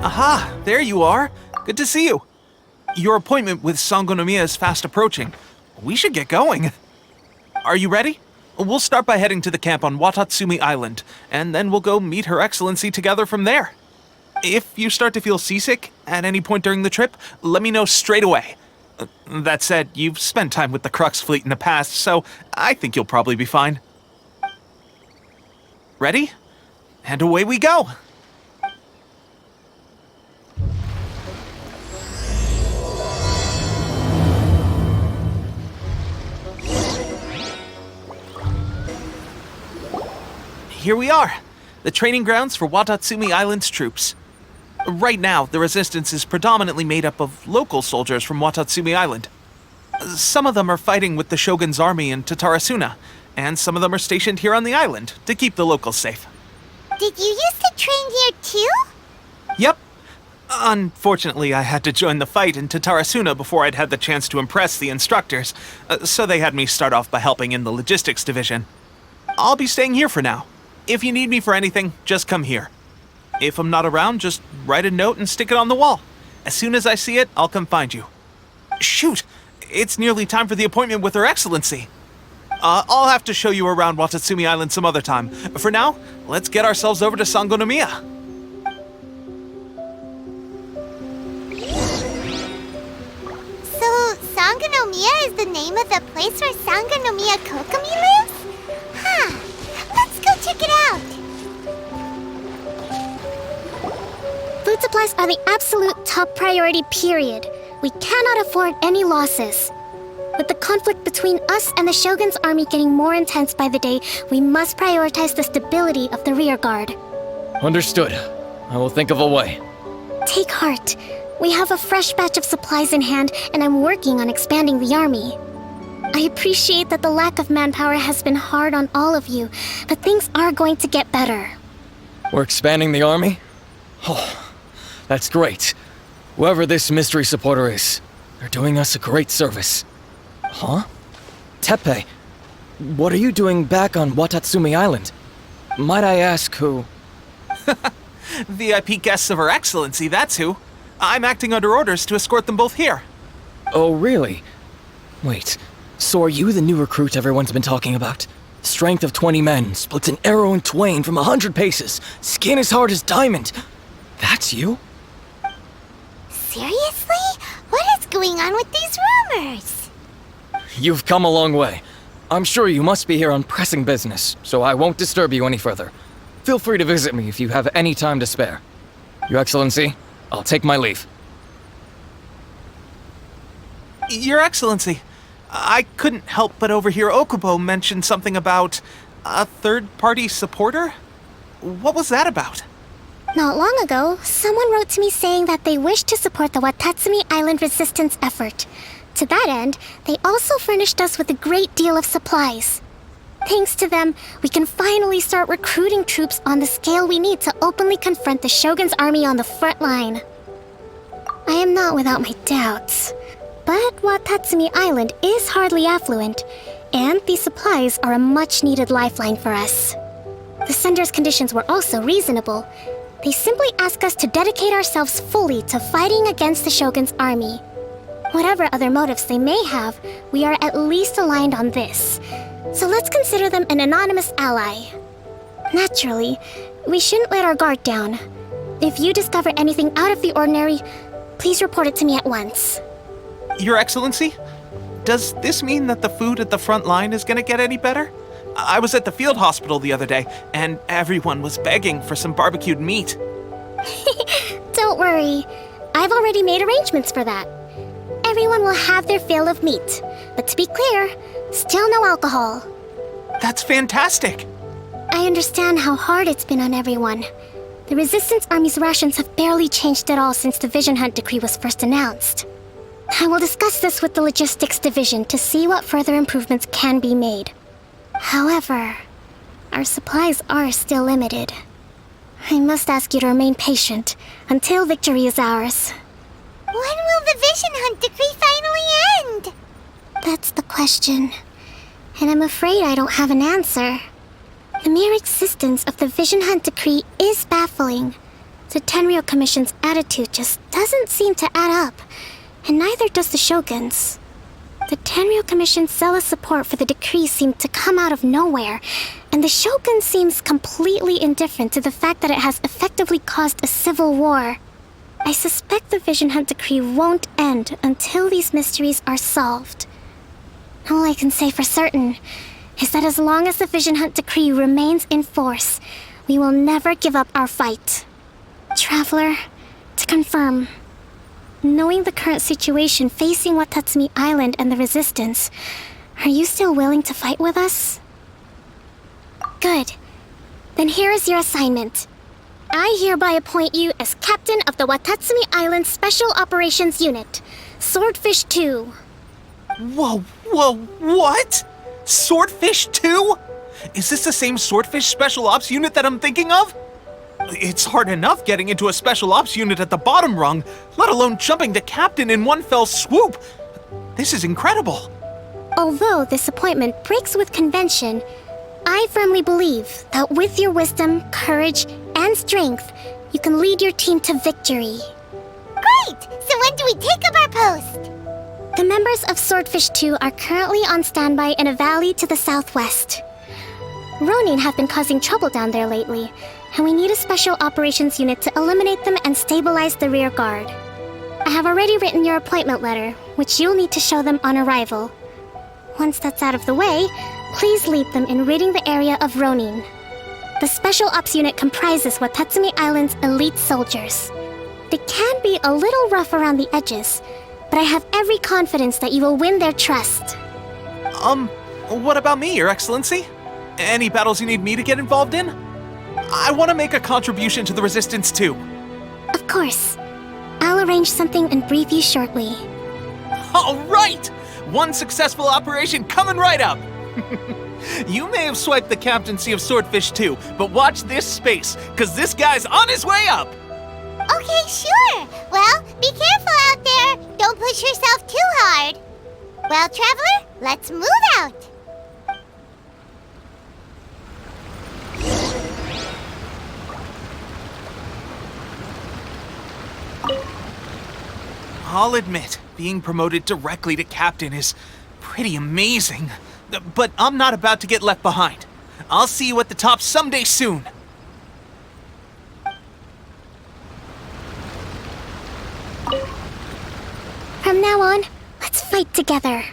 Aha, there you are. Good to see you. Your appointment with Sangonomiya is fast approaching. We should get going. Are you ready? We'll start by heading to the camp on Watatsumi Island, and then we'll go meet Her Excellency together from there. If you start to feel seasick at any point during the trip, let me know straight away. That said, you've spent time with the Crux fleet in the past, so I think you'll probably be fine. Ready? And away we go! Here we are, the training grounds for Watatsumi Island's troops. Right now, the resistance is predominantly made up of local soldiers from Watatsumi Island. Some of them are fighting with the Shogun's army in Tatarasuna, and some of them are stationed here on the island to keep the locals safe. Did you used to train here too? Yep. Unfortunately, I had to join the fight in Tatarasuna before I'd had the chance to impress the instructors, so they had me start off by helping in the logistics division. I'll be staying here for now. If you need me for anything, just come here. If I'm not around, just write a note and stick it on the wall. As soon as I see it, I'll come find you. Shoot! It's nearly time for the appointment with Her Excellency. I'll have to show you around Watatsumi Island some other time. For now, let's get ourselves over to Sangonomiya. So, Sangonomiya is the name of the place where Sangonomiya Kokomi lives? Huh. Let's go check it out. Food supplies are the absolute top priority, period. We cannot afford any losses. With the conflict between us and the Shogun's army getting more intense by the day, we must prioritize the stability of the rear guard. Understood. I will think of a way. Take heart. We have a fresh batch of supplies in hand, and I'm working on expanding the army. I appreciate that the lack of manpower has been hard on all of you, but things are going to get better. We're expanding the army? Oh, that's great. Whoever this mystery supporter is, they're doing us a great service. Huh? Teppei, what are you doing back on Watatsumi Island? Might I ask who? VIP guests of Her Excellency, that's who. I'm acting under orders to escort them both here. Oh, really? Wait, so are you the new recruit everyone's been talking about? Strength of 20 men, splits an arrow in twain from 100 paces, skin as hard as diamond. That's you? Seriously? What is going on with these rumors? You've come a long way. I'm sure you must be here on pressing business, so I won't disturb you any further. Feel free to visit me if you have any time to spare. Your Excellency, I'll take my leave. Your Excellency, I couldn't help but overhear Okubo mention something about a third-party supporter? What was that about? Not long ago, someone wrote to me saying that they wish to support the Watatsumi Island resistance effort. To that end, they also furnished us with a great deal of supplies. Thanks to them, we can finally start recruiting troops on the scale we need to openly confront the Shogun's army on the front line. I am not without my doubts, but Watatsumi Island is hardly affluent, and these supplies are a much-needed lifeline for us. The sender's conditions were also reasonable. They simply ask us to dedicate ourselves fully to fighting against the Shogun's army. Whatever other motives they may have, we are at least aligned on this. So let's consider them an anonymous ally. Naturally, we shouldn't let our guard down. If you discover anything out of the ordinary, please report it to me at once. Your Excellency, does this mean that the food at the front line is gonna get any better? I was at the field hospital the other day, and everyone was begging for some barbecued meat. Don't worry. I've already made arrangements for that. Everyone will have their fill of meat. But to be clear, still no alcohol. That's fantastic! I understand how hard it's been on everyone. The Resistance Army's rations have barely changed at all since the Vision Hunt decree was first announced. I will discuss this with the Logistics Division to see what further improvements can be made. However, our supplies are still limited. I must ask you to remain patient until victory is ours. When will the Vision Hunt decree finally end? That's the question, and I'm afraid I don't have an answer. The mere existence of the Vision Hunt decree is baffling. The Tenryou Commission's attitude just doesn't seem to add up, and neither does the Shogun's. The Tenryou Commission's zealous support for the decree seemed to come out of nowhere, and the Shogun seems completely indifferent to the fact that it has effectively caused a civil war. I suspect the Vision Hunt decree won't end until these mysteries are solved. All I can say for certain is that as long as the Vision Hunt decree remains in force, we will never give up our fight. Traveler, to confirm, knowing the current situation facing Watatsumi Island and the Resistance, are you still willing to fight with us? Good. Then here is your assignment. I hereby appoint you as captain of the Watatsumi Island Special Operations Unit, Swordfish 2. Whoa, what? Swordfish 2? Is this the same Swordfish Special Ops unit that I'm thinking of? It's hard enough getting into a Special Ops unit at the bottom rung, let alone jumping to captain in one fell swoop. This is incredible. Although this appointment breaks with convention, I firmly believe that with your wisdom, courage, and strength, you can lead your team to victory. Great! So when do we take up our post? The members of Swordfish 2 are currently on standby in a valley to the southwest. Ronin have been causing trouble down there lately, and we need a special operations unit to eliminate them and stabilize the rear guard. I have already written your appointment letter, which you'll need to show them on arrival. Once that's out of the way, please lead them in ridding the area of Ronin. The Special Ops unit comprises Watatsumi Island's elite soldiers. They can be a little rough around the edges, but I have every confidence that you will win their trust. What about me, Your Excellency? Any battles you need me to get involved in? I want to make a contribution to the Resistance too. Of course. I'll arrange something and brief you shortly. All right! One successful operation coming right up! You may have swiped the captaincy of Swordfish 2, but watch this space, because this guy's on his way up! Okay, sure. Well, be careful out there. Don't push yourself too hard. Well, Traveler, let's move out. I'll admit, being promoted directly to captain is pretty amazing. But I'm not about to get left behind. I'll see you at the top someday soon. From now on, let's fight together.